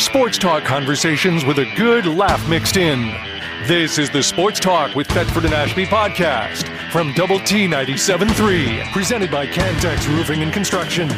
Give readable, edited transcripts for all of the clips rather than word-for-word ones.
Sports talk conversations with a good laugh mixed in. This is the Sports Talk with Thetford and Ashby podcast from Double T 97.3, presented by Cantex Roofing and Construction.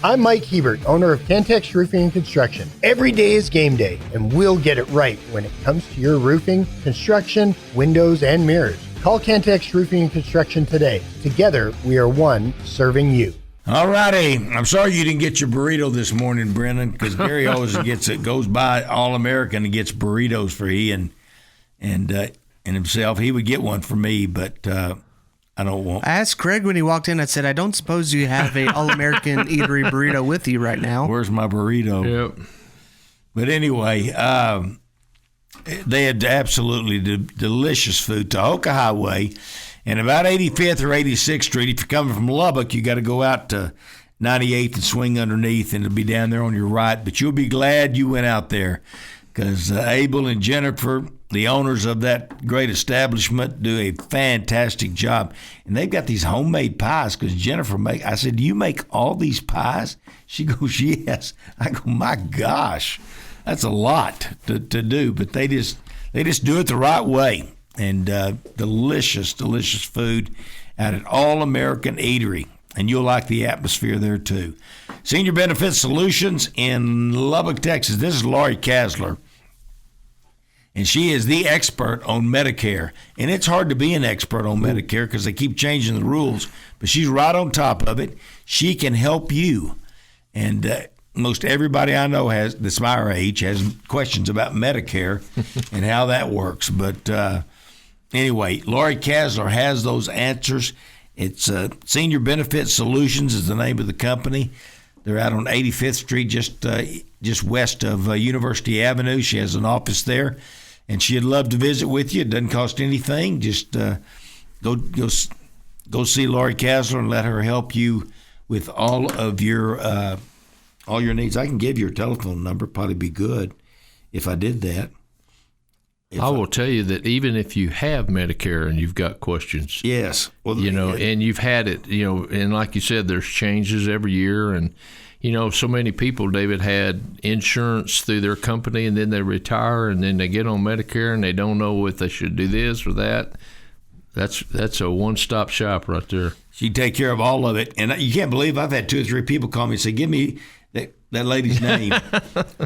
I'm Mike Hebert, owner of Cantex Roofing and Construction. Every day is game day, and we'll get it right when it comes to your roofing, construction, windows, and mirrors. Call Cantex Roofing and Construction today. Together, we are one serving you. All righty. I'm sorry you didn't get your burrito this morning, Brennan, because Gary always goes by All-American and gets burritos for he and himself. He would get one for me, but I don't want. I asked Craig when he walked in. I said, "I don't suppose you have a All-American Eatery burrito with you right now." Where's my burrito? Yep. But anyway, they had absolutely delicious food. Tahoka Highway, and about 85th or 86th Street. If you're coming from Lubbock, you got to go out to 98th and swing underneath, and it'll be down there on your right. But you'll be glad you went out there, because Abel and Jennifer, the owners of that great establishment, do a fantastic job. And they've got these homemade pies, because Jennifer I said, "Do you make all these pies?" She goes, "Yes." I go, "My gosh, that's a lot to do." But they just do it the right way. And delicious food out at All-American Eatery. And you'll like the atmosphere there, too. Senior Benefit Solutions in Lubbock, Texas. This is Laurie Kasler. And she is the expert on Medicare. And it's hard to be an expert on Medicare because they keep changing the rules. But she's right on top of it. She can help you. And most everybody I know that's my age has questions about Medicare and how that works. But anyway, Laurie Kasler has those answers. It's Senior Benefit Solutions is the name of the company. They're out on 85th Street, just west of University Avenue. She has an office there, and she'd love to visit with you. It doesn't cost anything. Just go see Laurie Kasler and let her help you with all of your needs. I can give you her telephone number. Probably be good if I did that. I will tell you that even if you have Medicare and you've got questions, yes, well, and you've had it, and like you said, there's changes every year, and so many people, David, had insurance through their company, and then they retire, and then they get on Medicare, and they don't know if they should do this or that. That's a one-stop shop right there. She take care of all of it, and you can't believe I've had 2 or 3 people call me and say, "Give me that lady's name,"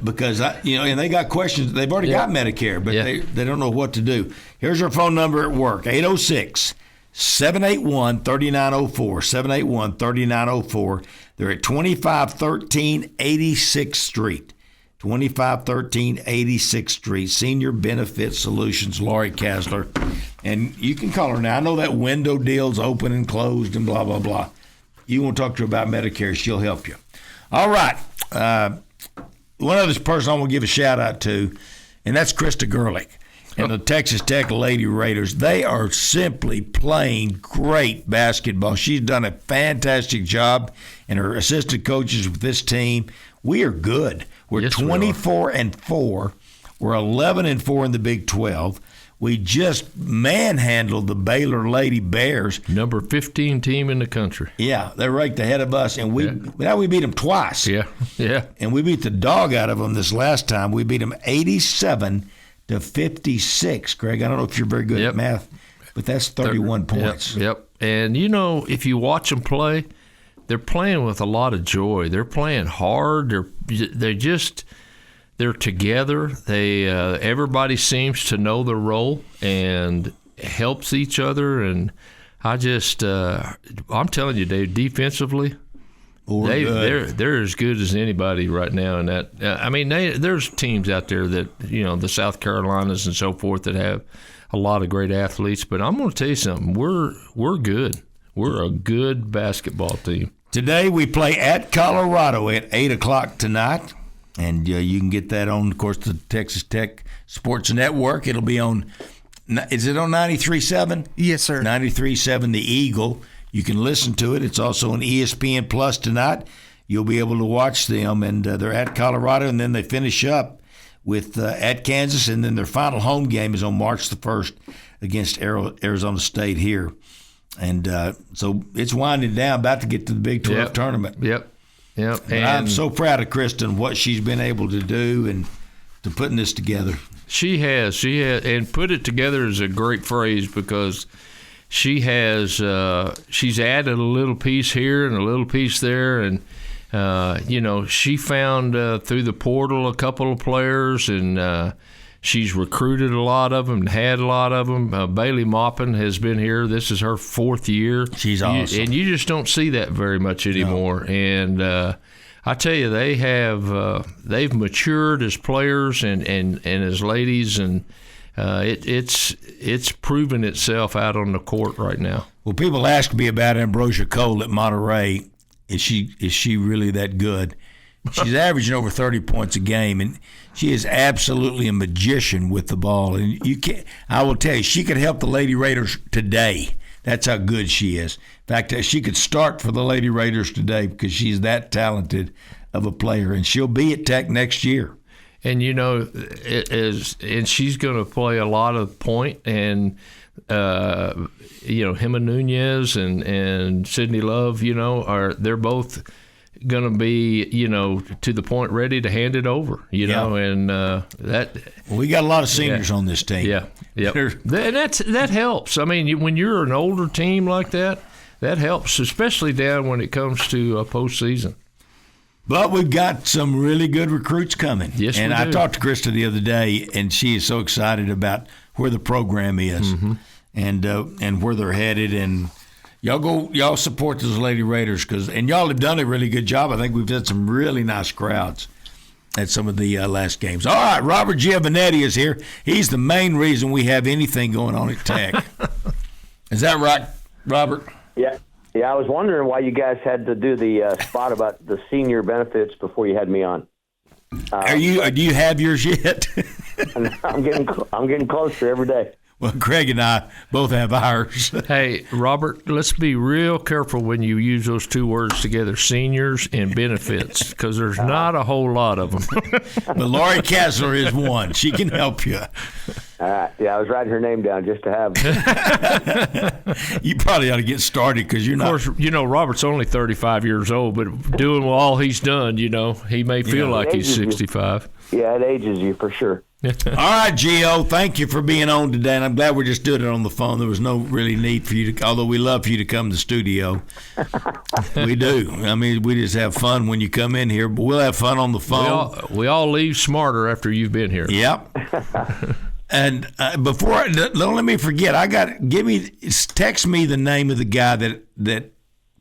because and they got questions. They've already got Medicare, but they don't know what to do. Here's her phone number at work: 806-781-3904. 781-3904. They're at 2513 86th Street. 2513 86th Street. Senior Benefit Solutions, Laurie Kasler, and you can call her now. I know that window deal's open and closed and blah blah blah. You want to talk to her about Medicare? She'll help you. All right. One other person I want to give a shout-out to, and that's Krista Gerlich and the Texas Tech Lady Raiders. They are simply playing great basketball. She's done a fantastic job, and her assistant coaches with this team. We are good. We're 24-4. We're 11-4 in the Big 12. We just manhandled the Baylor Lady Bears. Number 15 team in the country. Yeah, they're ranked ahead of us, and we beat them twice. Yeah. And we beat the dog out of them this last time. We beat them 87-56. Craig, I don't know if you're very good at math, but that's 31 points. Yep. And if you watch them play, they're playing with a lot of joy. They're playing hard. They're together. Everybody seems to know their role and helps each other. And I'm telling you, Dave, defensively, they're as good as anybody right now. In that, there's teams out there that the South Carolinas and so forth that have a lot of great athletes. But I'm going to tell you something. We're good. We're a good basketball team. Today we play at Colorado at 8:00 tonight. And you can get that on, of course, the Texas Tech Sports Network. It'll be on, is it on 93.7? Yes, sir. 93.7, The Eagle. You can listen to it. It's also on ESPN Plus tonight. You'll be able to watch them. And they're at Colorado, and then they finish up with at Kansas. And then their final home game is on March the 1st against Arizona State here. And so it's winding down, about to get to the Big 12 tournament. Yep. Yep. And I'm so proud of Kristen, what she's been able to do and to putting this together. She has, and put it together is a great phrase because she has, she's added a little piece here and a little piece there, and she found through the portal a couple of players, and she's recruited a lot of them and had a lot of them. Bailey Maupin has been here. This is her 4th year. She's awesome. And you just don't see that very much anymore. No. And I tell you, they've matured as players and as ladies, and it's proven itself out on the court right now. Well, people ask me about Ambrosia Cole at Monterey. Is she really that good? She's averaging over 30 points a game, and she is absolutely a magician with the ball. And I will tell you, she could help the Lady Raiders today. That's how good she is. In fact, she could start for the Lady Raiders today because she's that talented of a player, and she'll be at Tech next year. And and she's going to play a lot of point, and Hema Nunez and Sydney Love, they're both going to be, to the point ready to hand it over, and that. We got a lot of seniors on this team. Yeah, yeah, and that helps. I mean, when you're an older team like that helps, especially down when it comes to postseason. But we've got some really good recruits coming. Yes, and we do. I talked to Krista the other day, and she is so excited about where the program is and where they're headed. And y'all support those Lady Raiders and y'all have done a really good job. I think we've had some really nice crowds at some of the last games. All right, Robert Giovanetti is here. He's the main reason we have anything going on at Tech. Is that right, Robert? Yeah. Yeah, I was wondering why you guys had to do the spot about the senior benefits before you had me on. Do you have yours yet? I'm getting closer every day. Well, Craig and I both have ours. Hey, Robert, let's be real careful when you use those two words together, seniors and benefits, because there's not a whole lot of them. But Laurie Kessler is one. She can help you. All right. Yeah, I was writing her name down just to have. You probably ought to get started because you're not. Of course, Robert's only 35 years old, but doing all he's done, he may feel like he's 65. Yeah, it ages you for sure. All right, Gio, thank you for being on today, and I'm glad we're just doing it on the phone. There was no really need for you to, although we love for you to come to the studio. We do. I mean, we just have fun when you come in here, but we'll have fun on the phone. We all leave smarter after you've been here. Yep. And don't let me forget. Text me the name of the guy that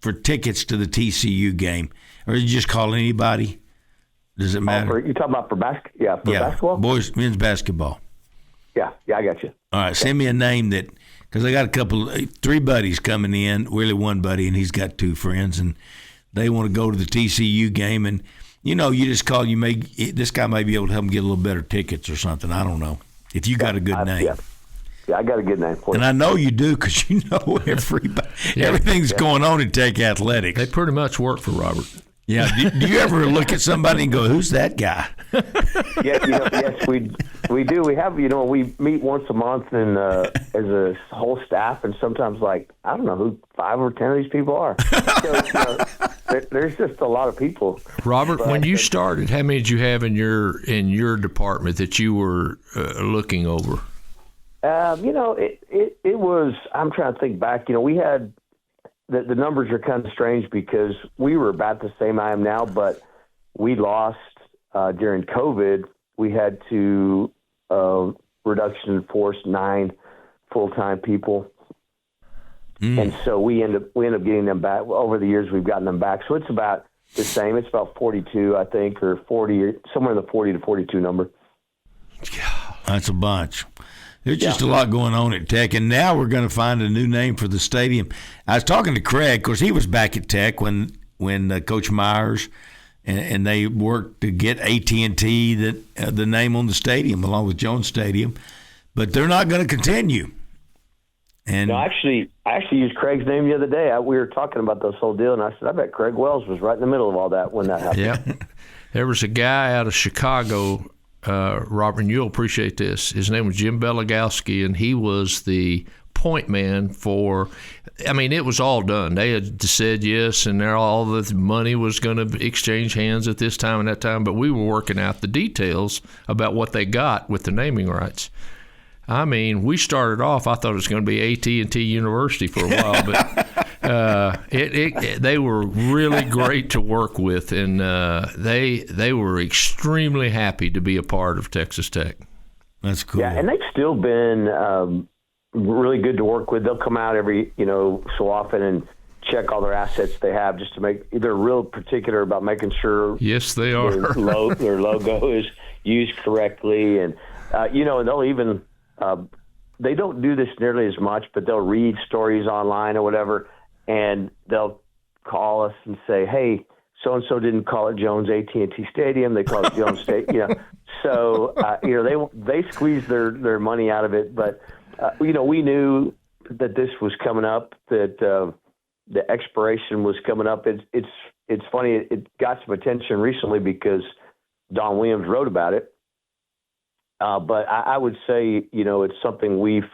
for tickets to the TCU game, or you just call anybody. Does it matter? You talking about for basketball? Yeah, basketball. Boys, men's basketball. Yeah, I got you. All right, send me a name because I got 3 buddies coming in. Really, one buddy, and he's got 2 friends, and they want to go to the TCU game. And you just call. This guy may be able to help them get a little better tickets or something. I don't know. If you got a good name. Yeah, I got a good name for you. And I know you do because you know everybody. Everything's going on in Tech athletics. They pretty much work for Robert. Yeah. Do you ever look at somebody and go, "Who's that guy?" Yes, we do. We have, we meet once a month and as a whole staff, and sometimes I don't know who 5 or 10 of these people are. So, there's just a lot of people. Robert, when you started, how many did you have in your department that you were looking over? It was. I'm trying to think back. We had. The numbers are kind of strange because we were about the same I am now, but we lost during COVID. We had to reduction in force 9 full-time people, and so we end up getting them back. Over the years, we've gotten them back, so it's about the same. It's about 42, I think, or 40, or somewhere in the 40 to 42 number. Yeah, that's a bunch. There's just a lot going on at Tech, and now we're going to find a new name for the stadium. I was talking to Craig, because he was back at Tech when Coach Myers and they worked to get AT&T the name on the stadium along with Jones Stadium, but they're not going to continue. And no, I actually used Craig's name the other day. We were talking about this whole deal, and I said, I bet Craig Wells was right in the middle of all that when that happened. Yeah, there was a guy out of Chicago. Robert, and you'll appreciate this. His name was Jim Beligowski, and he was the point man for. I mean, it was all done. They had said yes, and all the money was going to exchange hands at this time and that time. But we were working out the details about what they got with the naming rights. I mean, we started off. I thought it was going to be AT&T University for a while, but they were really great to work with, and they were extremely happy to be a part of Texas Tech. That's cool. Yeah, and they've still been really good to work with. They'll come out every so often and check all their assets they have, just to make. They're real particular about making sure. Yes, they are. Their logo is used correctly, and and they'll even. They don't do this nearly as much, but they'll read stories online or whatever, and they'll call us and say, "Hey, so and so didn't call it Jones AT&T Stadium; they call it Jones State." So they squeeze their money out of it. But we knew that this was coming up, that the expiration was coming up. It's funny. It got some attention recently because Don Williams wrote about it. But I would say, it's something we've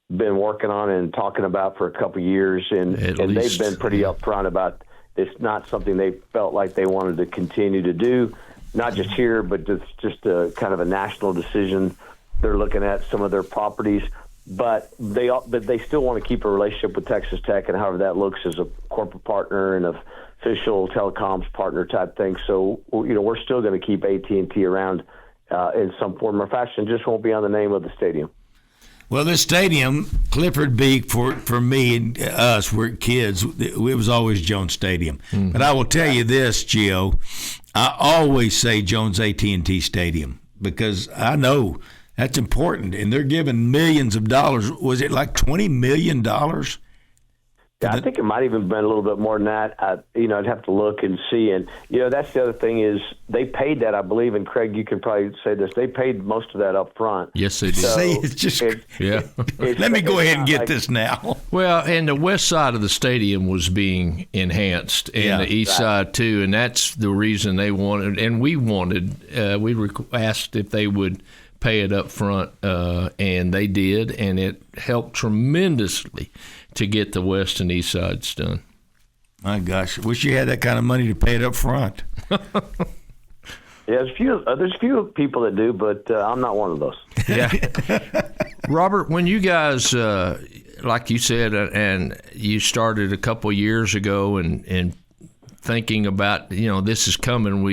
been working on and talking about for a couple of years, and they've been pretty upfront about it's not something they felt like they wanted to continue to do, not just here, but just a kind of a national decision. They're looking at some of their properties, but they still want to keep a relationship with Texas Tech, and however that looks as a corporate partner and a official telecoms partner type thing. So, we're still going to keep AT&T around in some form or fashion, just won't be on the name of the stadium. Well, this stadium, Clifford Beak, for me and us, we're kids, it was always Jones Stadium. Mm-hmm. But I will tell you this, Gio, I always say Jones AT&T Stadium because I know that's important, and they're giving millions of dollars. Was it like $20 million? Yeah, I think it might even been a little bit more than that. I'd have to look and see. And, that's the other thing is they paid that, I believe, and Craig, you can probably say this, they paid most of that up front. Yes, they did. So see, it's just, let me go ahead and get this now. Well, and the west side of the stadium was being enhanced, and the east side too, and that's the reason they wanted, and we wanted, we asked if they would pay it up front, and they did, and it helped tremendously to get the west and east sides done. My gosh, wish you had that kind of money to pay it up front. Yeah, there's a few people that do, but I'm not one of those. Yeah. Robert, when you guys, like you said, and you started a couple years ago and thinking about, this is coming,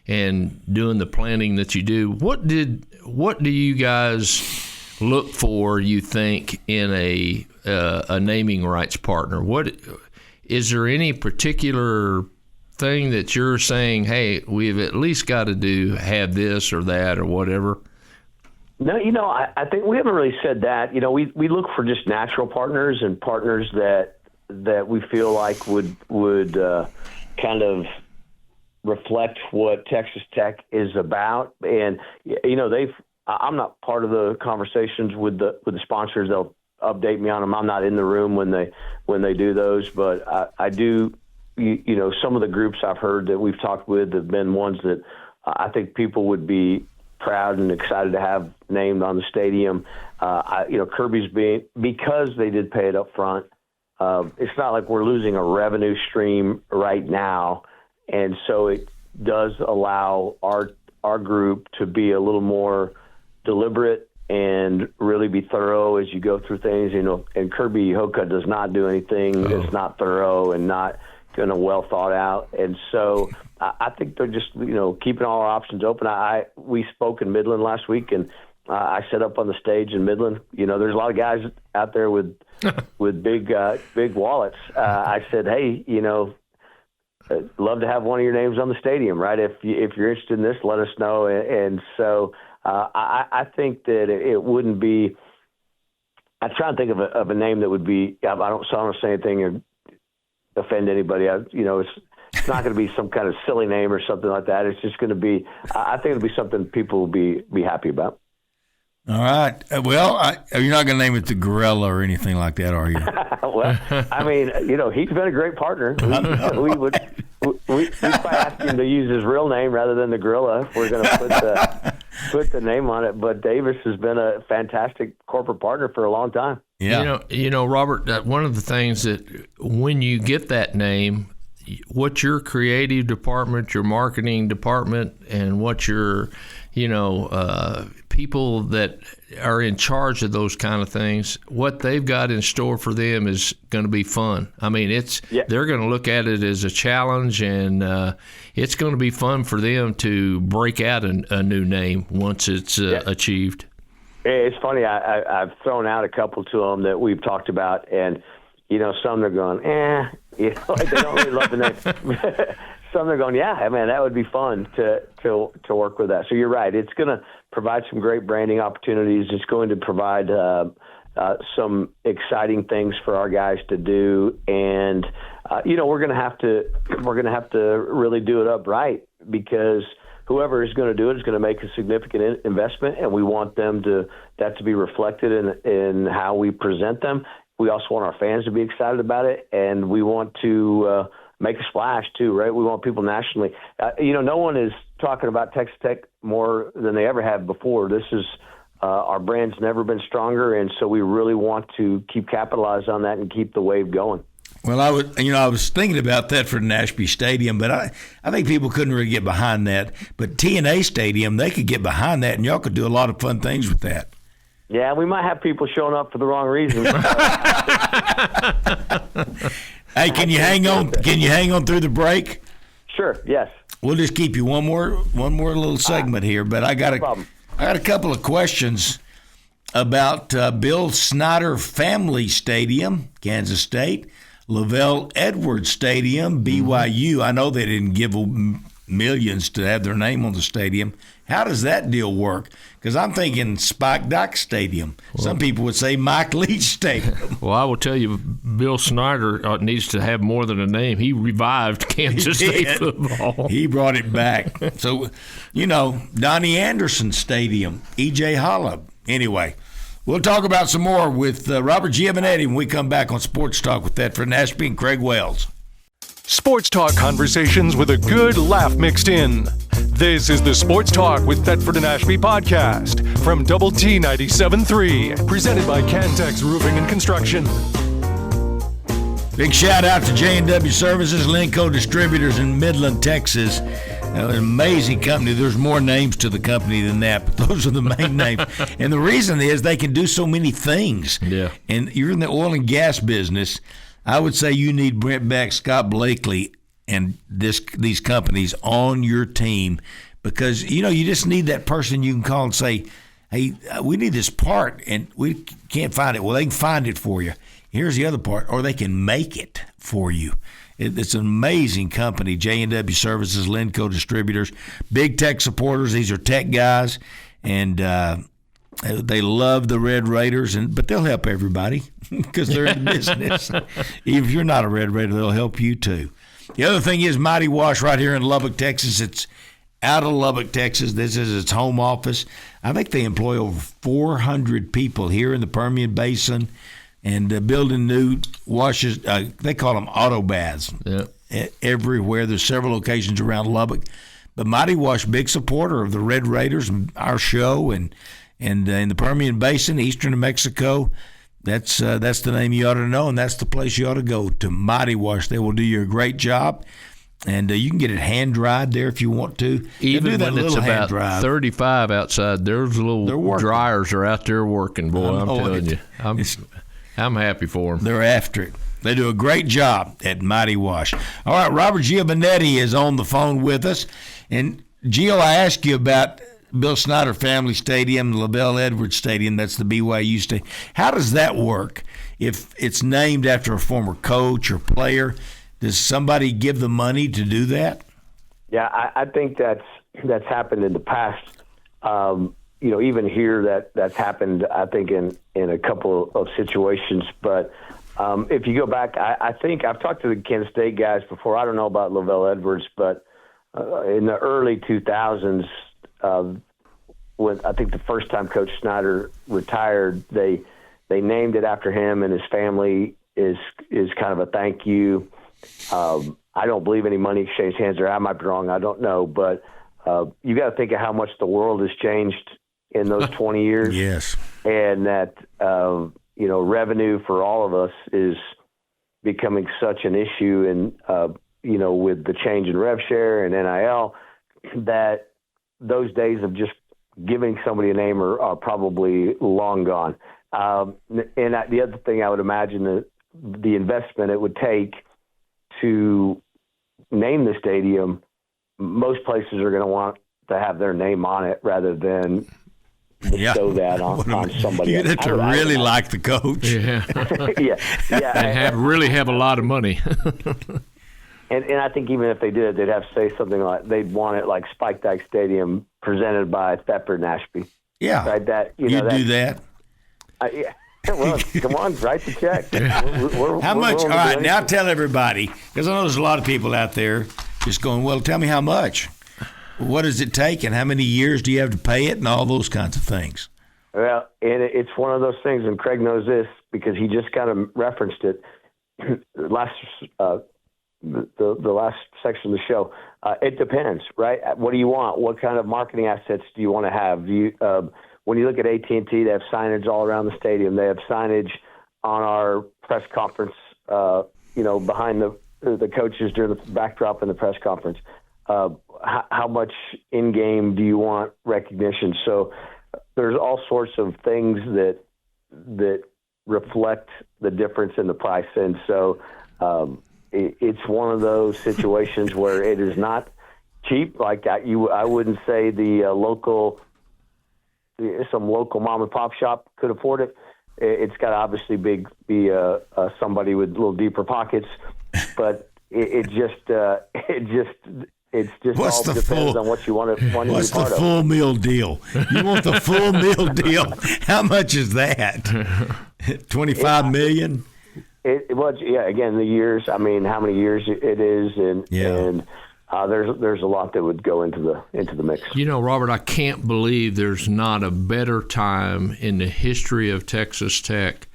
and doing the planning that you do, what do you guys look for, you think, in a naming rights partner? What is there any particular thing that you're saying, hey, we've at least got to have this or that or whatever? No, I think we haven't really said that. We look for just natural partners and partners that we feel like would kind of reflect what Texas Tech is about. And I'm not part of the conversations with the sponsors. They'll update me on them. I'm not in the room when they do those, but I do. Some of the groups I've heard that we've talked with have been ones that I think people would be proud and excited to have named on the stadium. Kirby's because they did pay it up front. It's not like we're losing a revenue stream right now, and so it does allow our group to be a little more deliberate and really be thorough as you go through things, and Kirby Hoka does not do anything that's not thorough and not going to well thought out. And so I think they're just, keeping all our options open. We spoke in Midland last week, and I set up on the stage in Midland. There's a lot of guys out there with big wallets. I said, hey, love to have one of your names on the stadium, right? If you're interested in this, let us know. And so I think that it wouldn't be. I try to think of a name that would be. I don't say anything or offend anybody. It's not going to be some kind of silly name or something like that. It's just going to be. I think it'll be something people will be happy about. All right. Well, you're not going to name it the Gorilla or anything like that, are you? Well, I mean, he's been a great partner. We probably ask him to use his real name rather than the Gorilla if we're going to put the name on it. But Davis has been a fantastic corporate partner for a long time. Yeah. Robert, one of the things that when you get that name, what your creative department, your marketing department, and what your, people that are in charge of those kind of things, what they've got in store for them is going to be fun. I mean, they're going to look at it as a challenge, and it's going to be fun for them to break out a new name once it's achieved. It's funny. I've thrown out a couple to them that we've talked about, and some they're going, like they don't really love the name. Some they're going, yeah, man, that would be fun to work with that. So you're right. It's going to provide some great branding opportunities. It's going to provide some exciting things for our guys to do, and we're going to have to really do it up right, because whoever is going to do it is going to make a significant investment, and we want that to be reflected in how we present them. We also want our fans to be excited about it, and we want to make a splash too, right? We want people nationally. No one is talking about Texas Tech more than they ever have before. This is our brand's never been stronger, and so we really want to keep capitalizing on that and keep the wave going. Well, I was thinking about Thetford and Ashby Stadium, but I think people couldn't really get behind that. But TNA Stadium, they could get behind that, and y'all could do a lot of fun things with that. Yeah, we might have people showing up for the wrong reasons. Hey, can you hang on? Can you hang on through the break? Sure. Yes. We'll just keep you one more little segment here, but I got a couple of questions about Bill Snyder Family Stadium, Kansas State, Lavelle Edwards Stadium, BYU. I know they didn't give millions to have their name on the stadium. How does that deal work? Because I'm thinking Spike Dock Stadium. Some people would say Mike Leach Stadium. Well, I will tell you, Bill Snyder needs to have more than a name. He revived Kansas State football. He brought it back. So, Donnie Anderson Stadium, E.J. Holub. Anyway, we'll talk about some more with Robert Giovanetti when we come back on Sports Talk with Thetford and Ashby and Craig Wells. Sports Talk conversations with a good laugh mixed in. This is the Sports Talk with Thetford and Ashby podcast from Double T 97.3, presented by Cantex Roofing and Construction. Big shout out to J&W Services, Lenco Distributors in Midland, Texas. An amazing company. There's more names to the company than that, but those are the main names. And the reason is they can do so many things. Yeah. And you're in the oil and gas business. I would say you need Brent Beck, Scott Blakely, and these companies on your team, because you just need that person you can call and say, hey, we need this part and we can't find it. Well, they can find it for you. Here's the other part, or they can make it for you. It's an amazing company, J&W Services, Lenco Distributors, big tech supporters. These are tech guys, and they love the Red Raiders, but they'll help everybody because they're in business. Even if you're not a Red Raider, they'll help you too. The other thing is Mighty Wash right here in Lubbock, Texas. It's out of Lubbock, Texas. This is its home office. I think they employ over 400 people here in the Permian Basin and building new washes. They call them auto baths everywhere. There's several locations around Lubbock. But Mighty Wash, big supporter of the Red Raiders and our show, and in the Permian Basin, eastern New Mexico. That's the name you ought to know, and that's the place you ought to go, to Mighty Wash. They will do you a great job, and you can get it hand-dried there if you want to. Even when it's about 35 outside, those little dryers are out there working, boy. I'm telling you. I'm happy for them. They're after it. They do a great job at Mighty Wash. All right, Robert Giovanetti is on the phone with us. And, Gio, I asked you about Bill Snyder Family Stadium, Lavelle Edwards Stadium, that's the BYU stadium. How does that work? If it's named after a former coach or player, does somebody give the money to do that? Yeah, I think that's happened in the past. Even here that's happened, I think, in a couple of situations. But if you go back, I think I've talked to the Kansas State guys before. I don't know about Lavelle Edwards, but in the early 2000s, when I think the first time Coach Snyder retired, they named it after him, and his family is kind of a thank you. I don't believe any money exchanged hands there. I might be wrong. I don't know, but you got to think of how much the world has changed in those 20 years. Yes, and that revenue for all of us is becoming such an issue, and with the change in rev share and NIL, that those days of just giving somebody a name are probably long gone. The other thing I would imagine that the investment it would take to name the stadium, most places are going to want to have their name on it rather than bestow that on somebody You'd else. have to really like the coach. Yeah. yeah. They really have a lot of money. And I think even if they did, they'd have to say something like they'd want it like Spike Dyke Stadium presented by Thetford and Ashby. Yeah. Right? You'd do that. Yeah. Well, come on, write the check. How much? All right, now tell everybody, because I know there's a lot of people out there just going, well, tell me how much. What does it take, and how many years do you have to pay it, and all those kinds of things? Well, and it's one of those things, and Craig knows this because he just kind of referenced it last the last section of the show. It depends, right? What do you want? What kind of marketing assets do you want to have? Do you when you look at AT&T, they have signage all around the stadium. They have signage on our press conference, behind the coaches during the backdrop in the press conference. How much in-game do you want recognition? So there's all sorts of things that reflect the difference in the price. And so it's one of those situations where it is not cheap. Like I wouldn't say some local mom and pop shop could afford it. It's got to obviously be somebody with a little deeper pockets, but it just What's all depends on what you want to be part of. What's the full meal deal? You want the full meal deal? How much is that? $25 million? Again, the years. I mean, how many years it is, and there's a lot that would go into the mix. Robert, I can't believe there's not a better time in the history of Texas Tech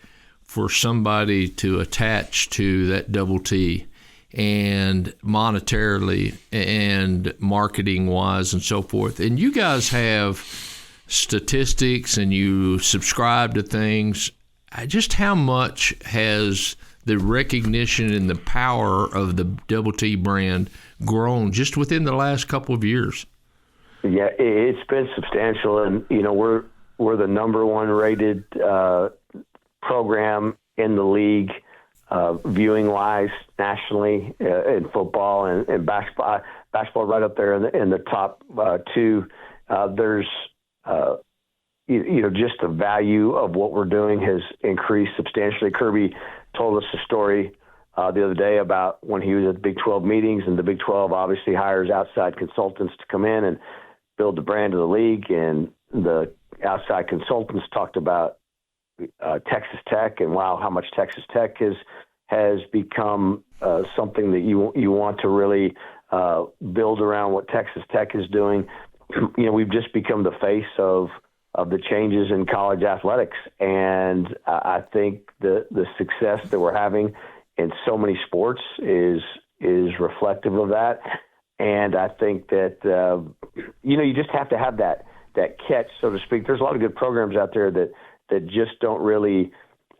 for somebody to attach to that double T, and monetarily and marketing wise and so forth. And you guys have statistics and you subscribe to things. Just how much has the recognition and the power of the Double T brand grown just within the last couple of years? Yeah, it's been substantial, and we're the number one rated program in the league, viewing wise nationally, in football and basketball. Basketball right up there in the top two. There's just the value of what we're doing has increased substantially. Kirby told us a story the other day about when he was at the Big 12 meetings, and the Big 12 obviously hires outside consultants to come in and build the brand of the league, and the outside consultants talked about Texas Tech and how much Texas Tech has become something that you want to really build around what Texas Tech is doing. We've just become the face of the changes in college athletics, and I think the success that we're having in so many sports is reflective of that. And I think that you just have to have that catch, so to speak. There's a lot of good programs out there that just don't really.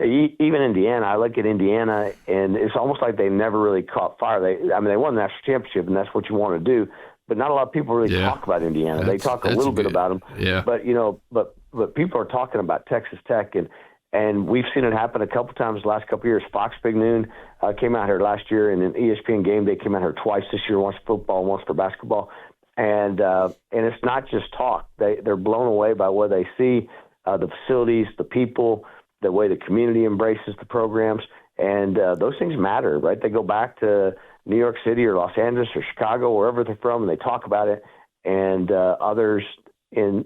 Even Indiana, I look at Indiana, and it's almost like they never really caught fire. They won the national championship, and that's what you want to do. But not a lot of people really talk about Indiana. They talk a little bit about them. Yeah. But people are talking about Texas Tech, and we've seen it happen a couple times the last couple of years. Fox Big Noon came out here last year, and an ESPN Game Day came out here twice this year, once for football and once for basketball. And it's not just talk. They're blown away by what they see, the facilities, the people, the way the community embraces the programs, and those things matter, right? They go back to New York City or Los Angeles or Chicago, wherever they're from, and they talk about it. And others in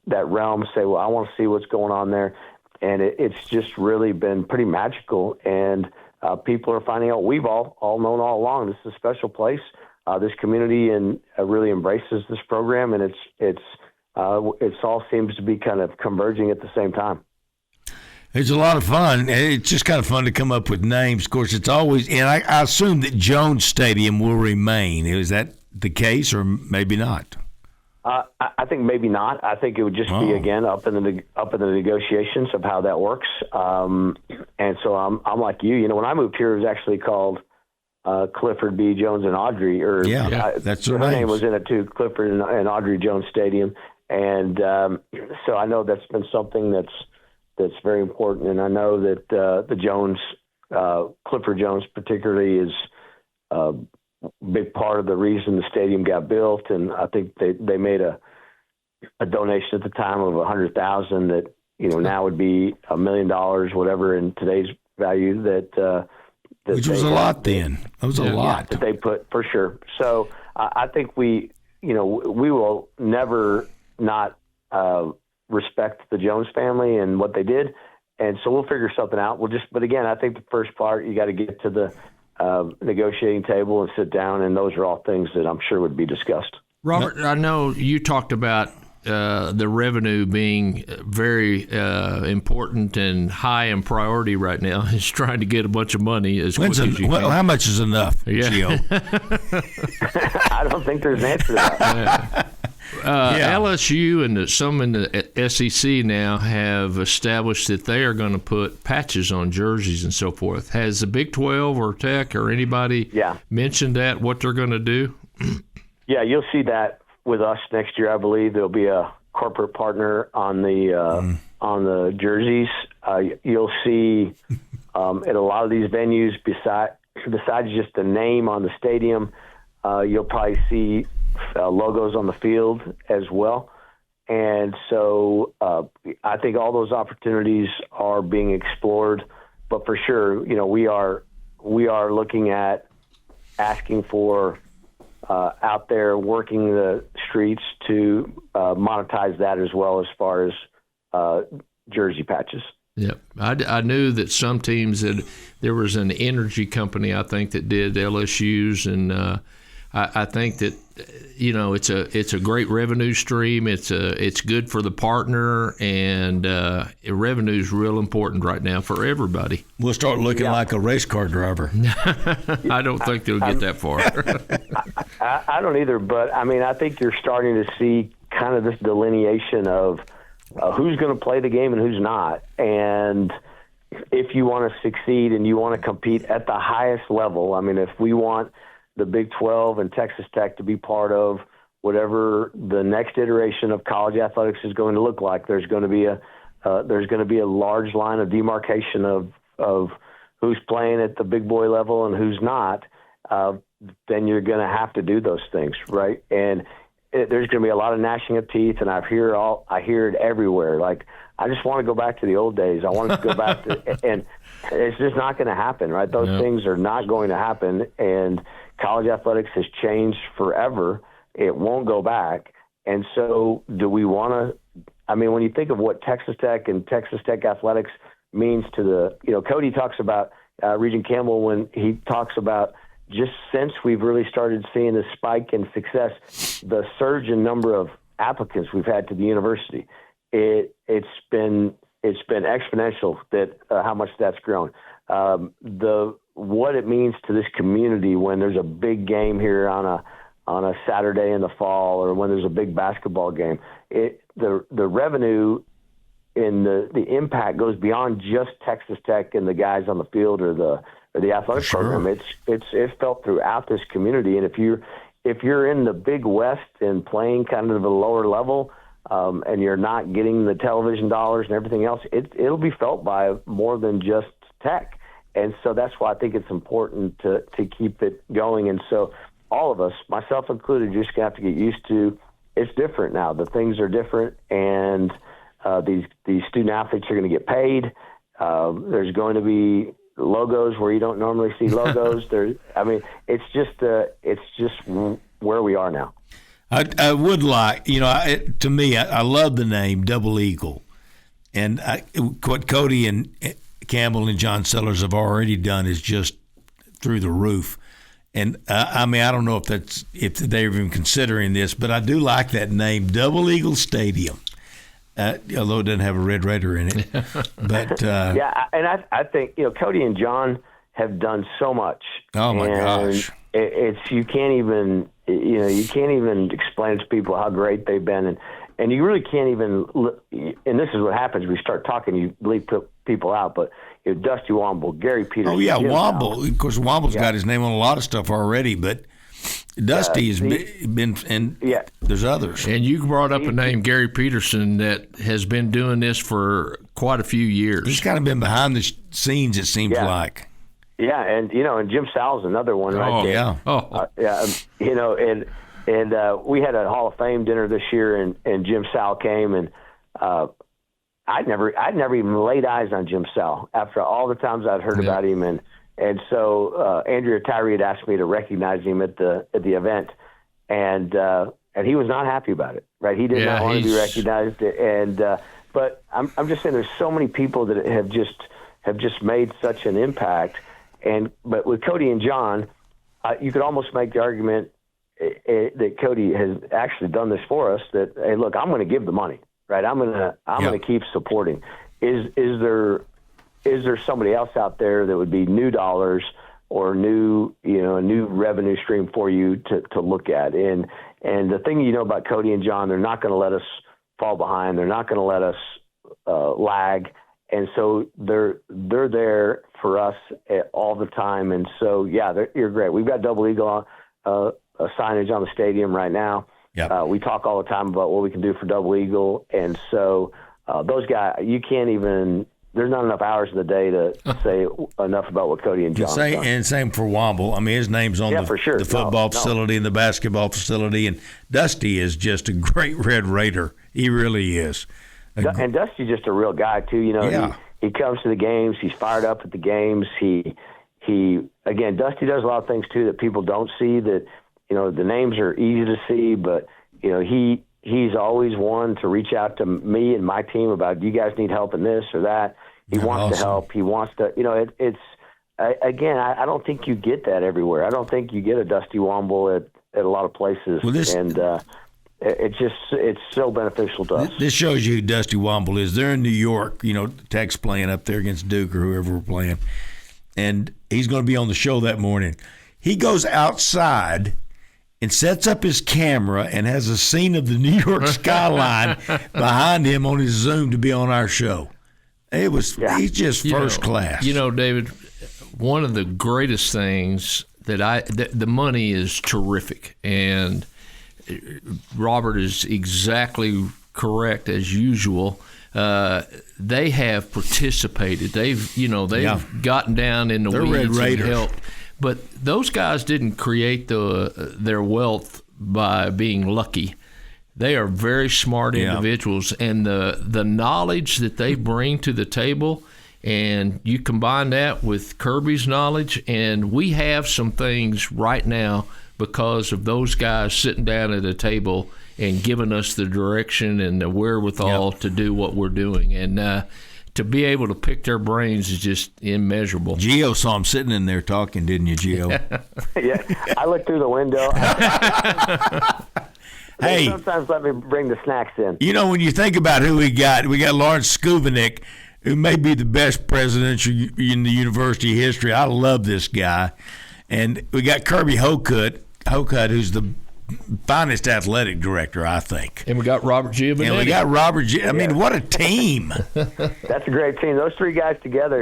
that realm say, well, I want to see what's going on there. And it's just really been pretty magical. And people are finding out, we've all known all along, this is a special place. This community and really embraces this program, and it's all seems to be kind of converging at the same time. It's a lot of fun. It's just kind of fun to come up with names. Of course, it's always, and I assume that Jones Stadium will remain. Is that the case, or maybe not? I think maybe not. I think it would just be again up in the negotiations of how that works. And so I'm like you. When I moved here, it was actually called Clifford B. Jones and Audrey. That's her her name was in it too, Clifford and Audrey Jones Stadium. And so I know that's been something that's very important. And I know that the Jones, Clifford Jones particularly, is a big part of the reason the stadium got built. And I think they made a donation at the time of $100,000 that now would be $1 million, whatever in today's value. Which was a lot then. It was a lot that they put, for sure. So I think we will never not respect the Jones family and what they did, and so we'll figure something out. But again, I think the first part, you got to get to the negotiating table and sit down, and those are all things that I'm sure would be discussed. Robert, I know you talked about the revenue being very important and high in priority right now. Is trying to get a bunch of money as quick as you can. How much is enough, Gio? I don't think there's an answer to that. LSU and some in the SEC now have established that they are going to put patches on jerseys and so forth. Has the Big 12 or Tech or anybody mentioned that, what they're going to do? Yeah, you'll see that with us next year. I believe there'll be a corporate partner on the jerseys. You'll see at a lot of these venues, besides just the name on the stadium, you'll probably see logos on the field as well. And so I think all those opportunities are being explored. But for sure, we are looking at asking for out there working the streets to monetize that as well, as far as jersey patches. Yep. I knew that some teams there was an energy company, I think, that did LSU's, and I think that it's a great revenue stream. It's good for the partner, and revenue is real important right now for everybody. We'll start looking like a race car driver. I don't think they'll get that far. I don't either, but I think you're starting to see kind of this delineation of who's going to play the game and who's not. And if you want to succeed and you want to compete at the highest level, if we want the Big 12 and Texas Tech to be part of whatever the next iteration of college athletics is going to look like, there's going to be a large line of demarcation of who's playing at the big boy level and who's not. Then you're going to have to do those things, right? And there's going to be a lot of gnashing of teeth, and I hear it everywhere. Like, I just want to go back to the old days. I want to go back to, and it's just not going to happen, right? Those things are not going to happen, and college athletics has changed forever. It won't go back. And so do we want to, when you think of what Texas Tech and Texas Tech athletics means to the, Cody talks about, Regent Campbell, when he talks about just since we've really started seeing the spike in success, the surge in number of applicants we've had to the university, it's been exponential that how much that's grown. What it means to this community when there's a big game here on a Saturday in the fall, or when there's a big basketball game, the revenue and the impact goes beyond just Texas Tech and the guys on the field or the athletic program. It's felt throughout this community, and if you're in the Big West and playing kind of the lower level, and you're not getting the television dollars and everything else, it'll be felt by more than just Tech. And so that's why I think it's important to keep it going. And so all of us, myself included, just have to get used to it's different now. The things are different, and these student athletes are going to get paid. There's going to be logos where you don't normally see logos. It's just where we are now. I would like, to me, I love the name Double Eagle, and what Cody and Campbell and John Sellers have already done is just through the roof. And I don't know if they're even considering this, but I do like that name, Double Eagle Stadium, although it doesn't have a Red Raider in it. But yeah, and I think Cody and John have done so much. Oh my gosh! It's you can't even you can't even explain to people how great they've been, and you really can't even. And this is what happens when you start talking, you leave people out. But Dusty Womble, Gary Peterson. Oh yeah, Jim Womble. Powell. Of course, Womble's got his name on a lot of stuff already, but Dusty has been, and there's others. And you brought up a name, Gary Peterson, that has been doing this for quite a few years. He's kind of been behind the scenes, it seems like. Yeah, and and Jim Sowell's another one right there. Yeah. And we had a Hall of Fame dinner this year, and Jim Sowell came, and I'd never even laid eyes on Jim Sowell after all the times I'd heard about him, and so Andrea Tyree had asked me to recognize him at the event, and he was not happy about it. Right, he did not want to be recognized, and but I'm just saying, there's so many people that have just made such an impact, but with Cody and John, you could almost make the argument that Cody has actually done this for us. That, hey, look, I'm going to give the money. Right, I'm gonna keep supporting. Is there somebody else out there that would be new dollars or a new revenue stream for you to look at? And the thing about Cody and John, they're not going to let us fall behind. They're not going to let us lag, and so they're there for us all the time. And so you're great. We've got Double Eagle signage on the stadium right now. Yep. We talk all the time about what we can do for Double Eagle, and so those guys, you can't even. There's not enough hours in the day to say enough about what Cody and John have done. And same for Womble. I mean, his name's on the football facility and the basketball facility, and Dusty is just a great Red Raider. He really is. And Dusty's just a real guy too. He comes to the games. He's fired up at the games. He again, Dusty does a lot of things too that people don't see. That the names are easy to see, but he's always one to reach out to me and my team about, do you guys need help in this or that? He wants to help. He wants to, I don't think you get that everywhere. I don't think you get a Dusty Womble at a lot of places. Well, it's so beneficial to us. This shows you who Dusty Womble is. They're in New York, Tech's playing up there against Duke or whoever we're playing. And he's going to be on the show that morning. He goes outside and sets up his camera and has a scene of the New York skyline behind him on his Zoom to be on our show. He's just first class. David, one of the greatest things the money is terrific, and Robert is exactly correct as usual. They have participated. They've gotten down in the weeds and helped. But those guys didn't create their wealth by being lucky. They are very smart individuals, and the knowledge that they bring to the table, and you combine that with Kirby's knowledge, and we have some things right now because of those guys sitting down at a table and giving us the direction and the wherewithal to do what we're doing. And to be able to pick their brains is just immeasurable. Gio saw him sitting in there talking, didn't you, Gio? Yeah, I looked through the window. Hey, sometimes let me bring the snacks in. When you think about who we got Lawrence Skubinik, who may be the best president in the university history. I love this guy. And we got Kirby Hocutt, who's the finest athletic director, I think. And we got Robert Giovanetti. I mean, what a team. That's a great team. Those three guys together.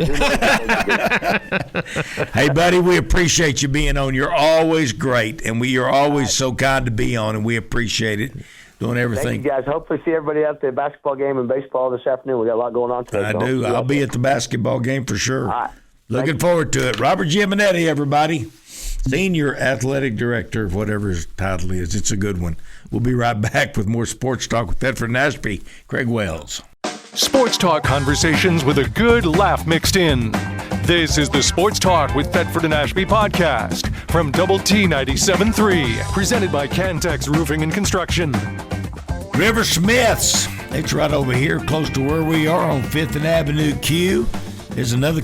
Hey, buddy, we appreciate you being on. You're always great, and you're always so kind to be on, and we appreciate it. Doing everything. Thank you, guys. Hopefully see everybody at the basketball game and baseball this afternoon. We got a lot going on today. I do. I'll be at the basketball game for sure. All right. Looking forward to it. Robert Giovanetti, everybody. Senior Athletic Director, whatever his title is. It's a good one. We'll be right back with more Sports Talk with Thetford and Ashby. Craig Wells. Sports Talk conversations with a good laugh mixed in. This is the Sports Talk with Thetford and Ashby podcast from Double T 97.3, presented by Cantex Roofing and Construction. River Smiths. It's right over here, close to where we are on 5th and Avenue Q. There's another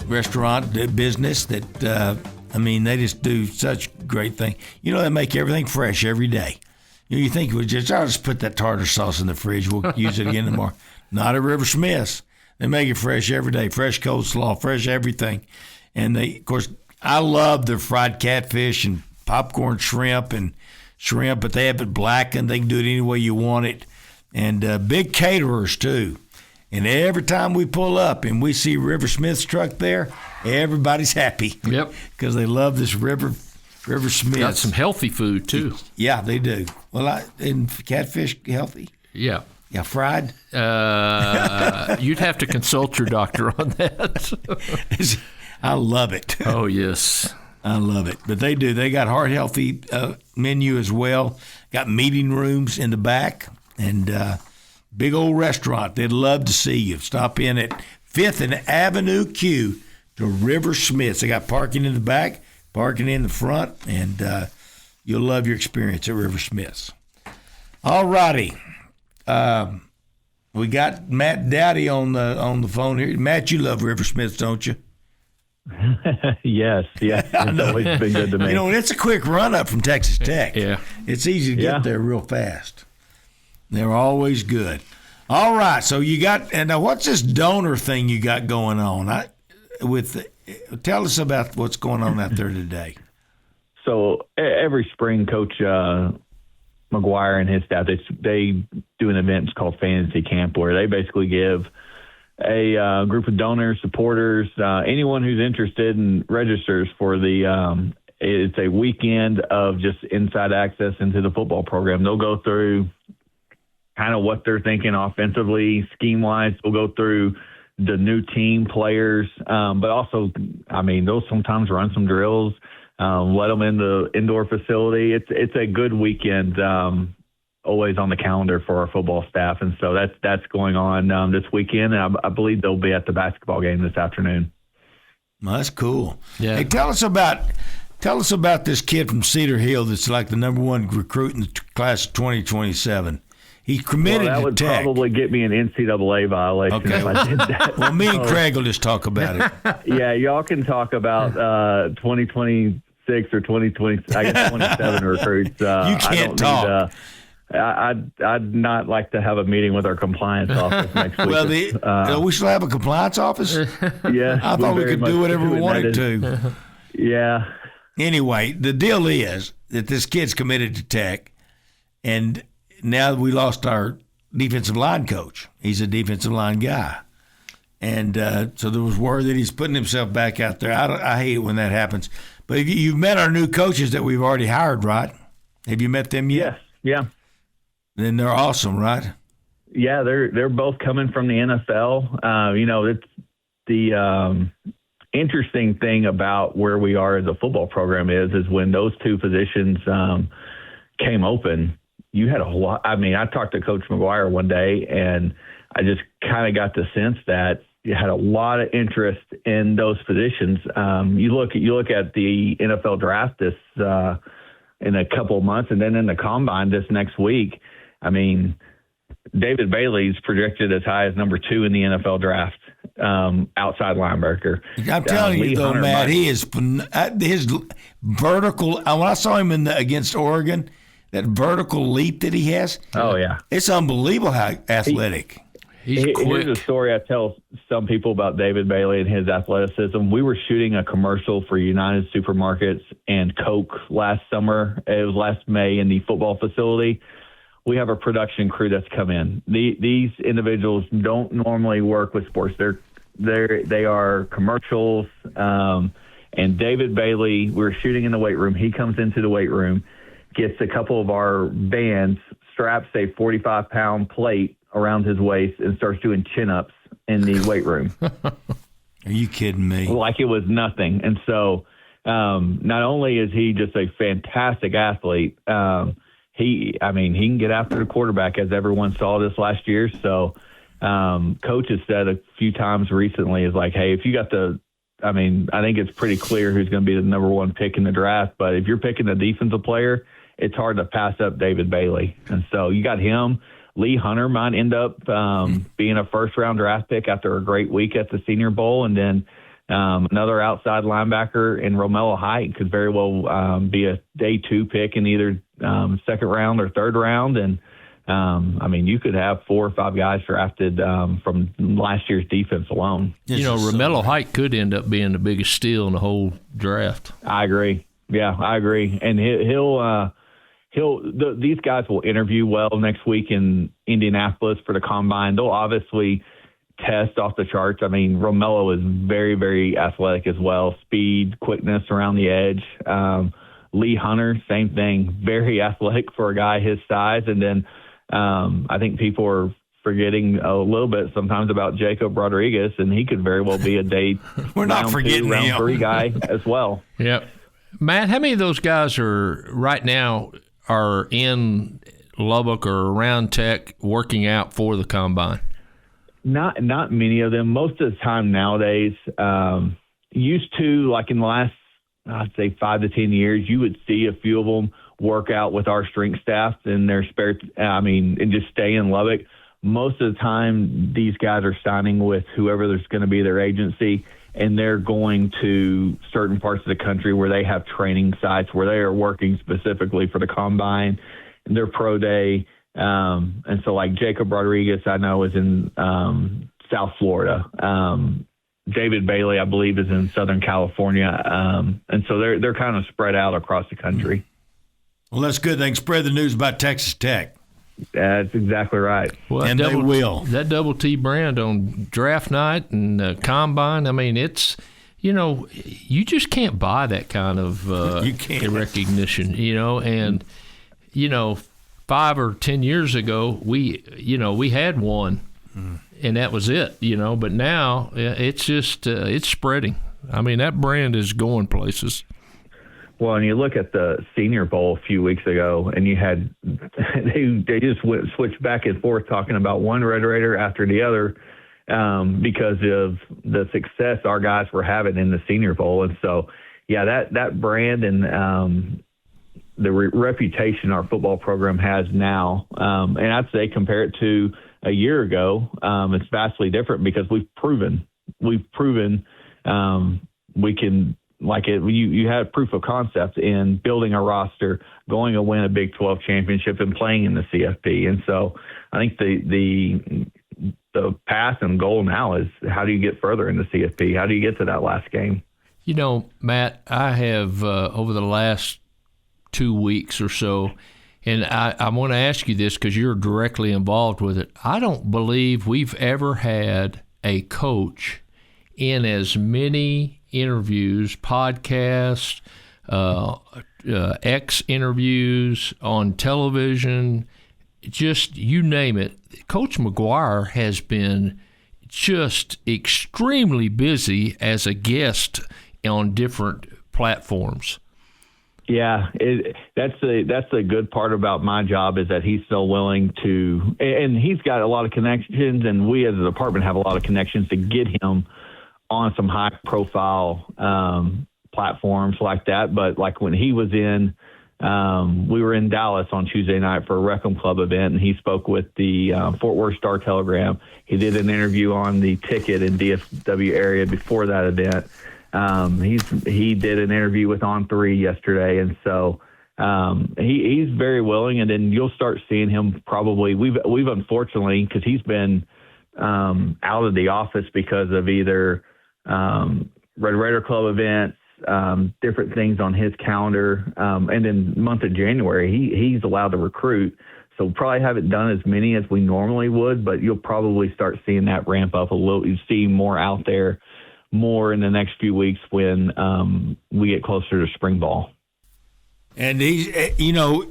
restaurant business that, they just do such great things. They make everything fresh every day. You think I'll just put that tartar sauce in the fridge. We'll use it again tomorrow. Not at River Smiths. They make it fresh every day. Fresh coleslaw, fresh everything. And of course, I love their fried catfish and popcorn shrimp, but they have it blackened. They can do it any way you want it. And big caterers, too. And every time we pull up and we see River Smith's truck there, everybody's happy. Yep. Because they love this River Smith's. Got some healthy food, too. Yeah, they do. Well, and catfish healthy? Yeah. Yeah, fried? You'd have to consult your doctor on that. I love it. Oh, yes. I love it. But they do. They got heart healthy menu as well. Got meeting rooms in the back and big old restaurant. They'd love to see you. Stop in at 5th and Avenue Q to River Smith's. They got parking in the back, parking in the front, and you'll love your experience at River Smith's. All righty. We got Matt Dowdy on the phone here. Matt, you love River Smith's, don't you? Yes. It's always been good to me. You know, it's a quick run up from Texas Tech. Yeah. It's easy to get there real fast. They're always good. All right, so you got, and now what's this donor thing you got going on? Tell us about what's going on out there today. So every spring, Coach McGuire and his staff, they do an event called Fantasy Camp, where they basically give a group of donors, supporters, anyone who's interested and registers for the it's a weekend of just inside access into the football program. They'll go through kind of what they're thinking offensively, scheme-wise. They'll go through the new team players, but also, I mean, they'll sometimes run some drills, let them in the indoor facility. It's a good weekend, always on the calendar for our football staff, and so that's going on this weekend. And I believe they'll be at the basketball game this afternoon. Well, that's cool. Yeah. Hey, tell us about this kid from Cedar Hill that's like the number one recruit in the class of 2027. He committed that to would Tech. Probably get me an NCAA violation if I did that. Well, me and Craig will just talk about it. Yeah, y'all can talk about 2026 or 2020. I guess 27 recruits. You can't talk. I'd not like to have a meeting with our compliance office next week. Well, we still have a compliance office? Yeah. I thought we could do whatever we wanted to. Yeah. Anyway, the deal is that this kid's committed to Tech, and now we lost our defensive line coach. He's a defensive line guy. And so there was word that he's putting himself back out there. I hate it when that happens. But you've met our new coaches that we've already hired, right? Have you met them yet? Yes. Yeah. Then they're awesome, right? Yeah, they're both coming from the NFL. It's the interesting thing about where we are as a football program is when those two positions came open, you had a lot. I mean, I talked to Coach McGuire one day, and I just kind of got the sense that you had a lot of interest in those positions. You look at the NFL draft this in a couple of months, and then in the combine this next week. I mean, David Bailey's projected as high as number 2 in the NFL draft, outside linebacker. I'm telling you, though, Matt, he is his vertical. When I saw him against Oregon, that vertical leap that he has. Oh yeah, it's unbelievable how athletic. He's quick. Here's a story I tell some people about David Bailey and his athleticism. We were shooting a commercial for United Supermarkets and Coke last summer. It was last May in the football facility. We have a production crew that's come in. These individuals don't normally work with sports. They are commercials. And David Bailey, we're shooting in the weight room. He comes into the weight room, gets a couple of our bands, straps a 45-pound plate around his waist, and starts doing chin-ups in the weight room. Are you kidding me? Like it was nothing. And so not only is he just a fantastic athlete, he can get after the quarterback, as everyone saw this last year. So Coach has said a few times recently is like, hey, if you got I think it's pretty clear who's going to be the number 1 pick in the draft. But if you're picking a defensive player, it's hard to pass up David Bailey. And so you got him. Lee Hunter might end up being a first-round draft pick after a great week at the Senior Bowl. And then another outside linebacker in Romello Height could very well be a day 2 pick in either second round or third round. And, you could have 4 or 5 guys drafted from last year's defense alone. Romello Height could end up being the biggest steal in the whole draft. I agree. Yeah, I agree. And these guys will interview well next week in Indianapolis for the combine. They'll obviously test off the charts. I mean, Romello is very, very athletic as well. Speed, quickness around the edge. Lee Hunter, same thing. Very athletic for a guy his size. And then I think people are forgetting a little bit sometimes about Jacob Rodriguez, and he could very well be a day We're not forgetting round him. 3 guy as well. Yeah. Matt, how many of those guys are right now are in Lubbock or around Tech working out for the combine? Not many of them. Most of the time nowadays, used to, like in the last, I'd say 5 to 10 years, you would see a few of them work out with our strength staff in their and just stay in Lubbock. Most of the time, these guys are signing with whoever there's going to be their agency, and they're going to certain parts of the country where they have training sites where they are working specifically for the combine and their pro day. And so like Jacob Rodriguez, I know, is in South Florida. David Bailey, I believe, is in Southern California. And so they're kind of spread out across the country. Well, that's good. They can spread the news about Texas Tech. That's exactly right. Well, And they will. That Double T brand on draft night and combine, I mean, it's, you just can't buy that kind of You can't. recognition, and, 5 or 10 years ago, we had one, and that was it, but now it's just, it's spreading. I mean, that brand is going places. Well, and you look at the Senior Bowl a few weeks ago, and you had they just switched back and forth talking about one Red Raider after the other because of the success our guys were having in the Senior Bowl. And so, yeah, that brand and the reputation our football program has now, and I'd say compare it to a year ago, it's vastly different because we've proven we can. You had proof of concept in building a roster, going to win a Big 12 championship, and playing in the CFP. And so I think the path and goal now is how do you get further in the CFP? How do you get to that last game? Matt, I have over the last 2 weeks or so, and I want to ask you this because you're directly involved with it. I don't believe we've ever had a coach in as many interviews, podcasts, X interviews, on television, just you name it. Coach McGuire has been just extremely busy as a guest on different platforms. Yeah, that's the good part about my job is that he's so willing to, and he's got a lot of connections, and we as a department have a lot of connections to get him on some high-profile platforms like that. But like when he was we were in Dallas on Tuesday night for a Reckham Club event, and he spoke with the Fort Worth Star-Telegram. He did an interview on the Ticket in DFW area before that event. He did an interview with On3 yesterday, and so he's very willing. And then you'll start seeing him probably. We've unfortunately, because he's been out of the office because of either Red Raider Club events, different things on his calendar. And in the month of January, he's allowed to recruit. So we'll probably haven't done as many as we normally would, but you'll probably start seeing that ramp up a little. You see more out there, more in the next few weeks when we get closer to spring ball. And he's,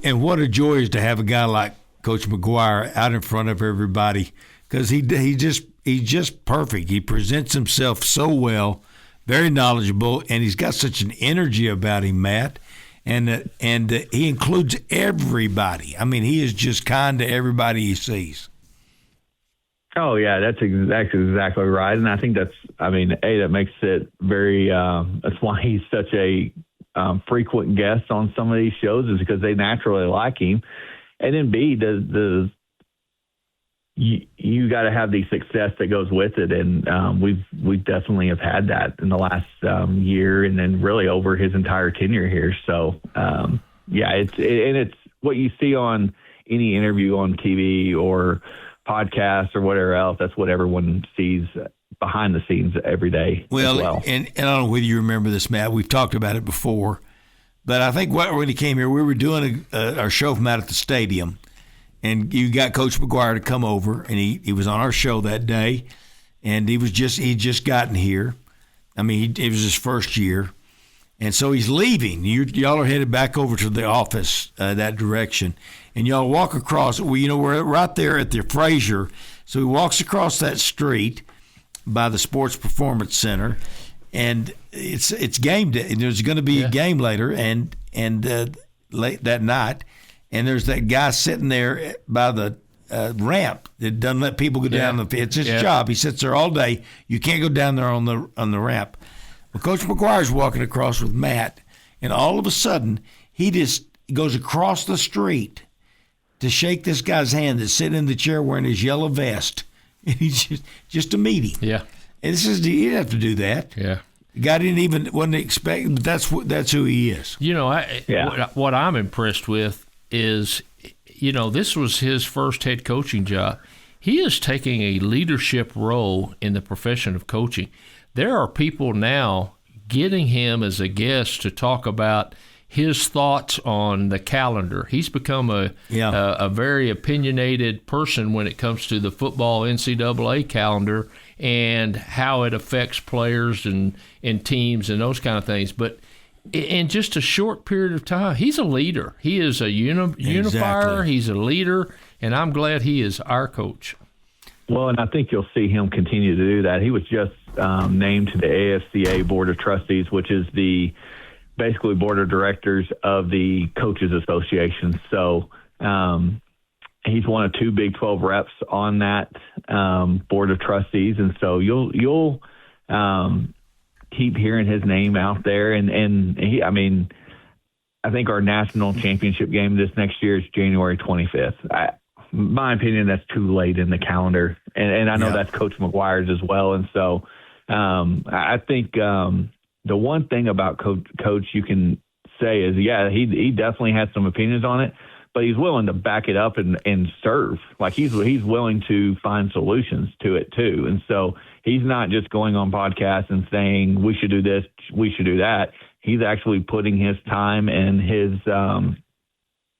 and what a joy is to have a guy like Coach McGuire out in front of everybody because he's just perfect. He presents himself so well, very knowledgeable, and he's got such an energy about him, Matt. And he includes everybody. I mean, he is just kind to everybody he sees. Oh, yeah, that's exactly right. And I think that makes it very that's why he's such a frequent guest on some of these shows is because they naturally like him. And then B, you got to have the success that goes with it. And we definitely have had that in the last year and then really over his entire tenure here. So, it's what you see on any interview on TV or podcast or whatever else. That's what everyone sees behind the scenes every day. Well. And I don't know whether you remember this, Matt. We've talked about it before. But I think when he came here, we were doing our show from out at the stadium, and you got Coach McGuire to come over, and he was on our show that day, and he'd just gotten here. I mean, it was his first year, and so he's leaving. Y'all are headed back over to the office that direction, and y'all walk across. We're right there at the Fraser, so he walks across that street by the Sports Performance Center. And it's game day. And there's going to be a game later, and late that night, and there's that guy sitting there by the ramp that doesn't let people go down the field. It's his job. He sits there all day. You can't go down there on the ramp. Well, Coach McGuire's walking across with Matt, and all of a sudden he just goes across the street to shake this guy's hand that's sitting in the chair wearing his yellow vest, and he's just to meet him. Yeah. And you didn't have to do that. Yeah. The guy wasn't expecting, but that's who he is. What I'm impressed with is, this was his first head coaching job. He is taking a leadership role in the profession of coaching. There are people now getting him as a guest to talk about his thoughts on the calendar. He's become a very opinionated person when it comes to the football NCAA calendar and how it affects players and teams and those kind of things. But in just a short period of time, he's a leader. He is a unifier. Exactly. He's a leader, and I'm glad he is our coach. Well, and I think you'll see him continue to do that. He was just named to the AFCA Board of Trustees, which is the basically board of directors of the Coaches Association. So he's one of 2 Big 12 reps on that board of trustees, and so you'll keep hearing his name out there. And he, I think our national championship game this next year is January 25th. My opinion, that's too late in the calendar, and I know that's Coach McGuire's as well. And so I think the one thing about Coach you can say is, he definitely has some opinions on it, but he's willing to back it up and serve. Like he's willing to find solutions to it too. And so he's not just going on podcasts and saying we should do this, we should do that. He's actually putting his time and his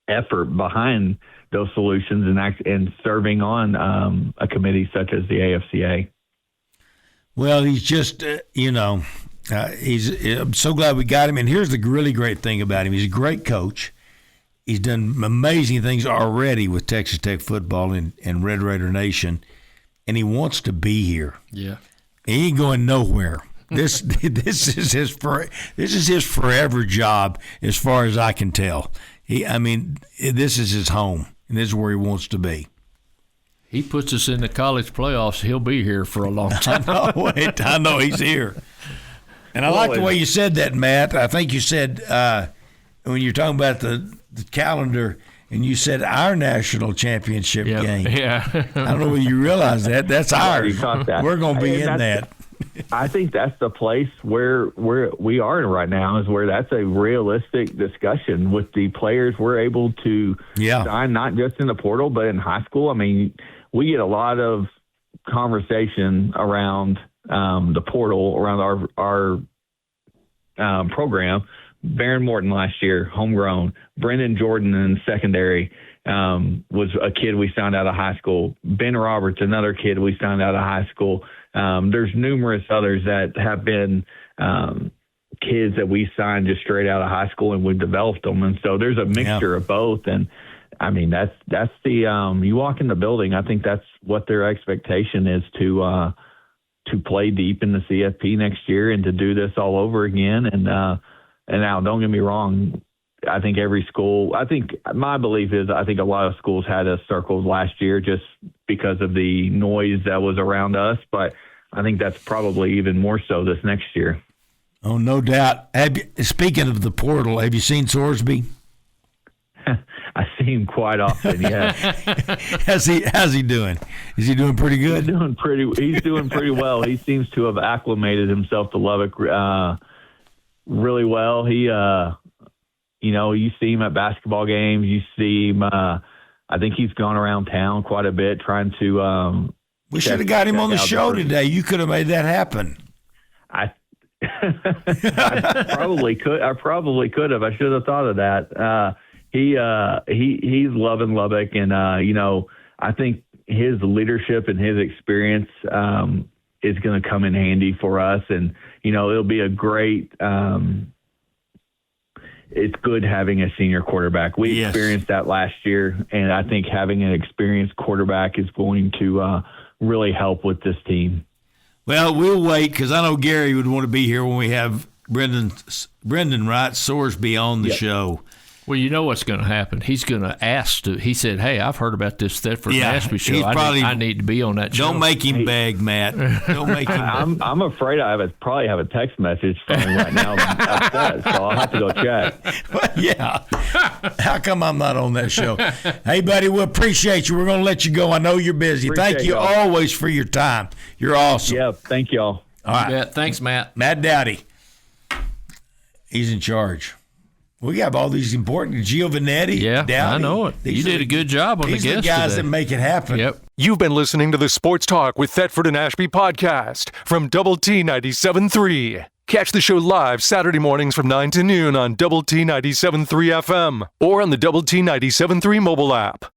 effort behind those solutions and serving on a committee such as the AFCA. Well, he's just, I'm so glad we got him. And here's the really great thing about him. He's a great coach. He's done amazing things already with Texas Tech football and Red Raider Nation, and he wants to be here. Yeah, he ain't going nowhere. This is his forever job, as far as I can tell. This is his home, and this is where he wants to be. He puts us in the college playoffs. He'll be here for a long time. I know he's here. And I like the way you said that, Matt. I think you said when you're talking about the calendar, and you said our national championship game. Yeah. I don't know whether you realize that. That's ours. We're going to be in that. I think that's the place where we are right now, is where that's a realistic discussion with the players we're able to sign, not just in the portal, but in high school. We get a lot of conversation around the portal, around our program. Baron Morton last year, homegrown. Brendan Jordan in secondary was a kid we signed out of high school. Ben Roberts, another kid we signed out of high school. There's numerous others that have been kids that we signed just straight out of high school, and we've developed them. And so there's a mixture of both. And that's the you walk in the building, I think that's what their expectation is, to play deep in the CFP next year and to do this all over again. And now, don't get me wrong, I think my belief is I think a lot of schools had us circled last year just because of the noise that was around us, but I think that's probably even more so this next year. Oh, no doubt. Speaking of the portal, have you seen Sorsby? I see him quite often, yeah. How's he doing? Is he doing pretty good? He's doing pretty well. He seems to have acclimated himself to Lubbock really well. He, you see him at basketball games. You see him. I think he's gone around town quite a bit trying to. We should have got him on the show today. You could have made that happen. I probably could have. I should have thought of that. He's loving Lubbock, and I think his leadership and his experience is going to come in handy for us, and it'll be a great. It's good having a senior quarterback. We experienced that last year, and I think having an experienced quarterback is going to really help with this team. Well, we'll wait because I know Gary would want to be here when we have Brendan Wright Sorsby on the show. Well, you know what's going to happen. He's going to ask to. He said, "Hey, I've heard about this Thetford and Ashby show. I need to be on that show." Don't make him beg, Matt. Don't make him. I'm afraid I probably have a text message from him right now upset, so I'll have to go check. Well, yeah. How come I'm not on that show? Hey, buddy, we appreciate you. We're going to let you go. I know you're busy. Thank you always for your time. You're awesome. Yeah, thank y'all. All right. Yeah, thanks, Matt. Matt Dowdy. He's in charge. We have all these important Giovanetti. Yeah, Dowdy. I know it. You did a good job on the guests These are the guys today that make it happen. Yep. You've been listening to the Sports Talk with Thetford and Ashby podcast from Double T 97.3. Catch the show live Saturday mornings from 9 to noon on Double T 97.3 FM or on the Double T 97.3 mobile app.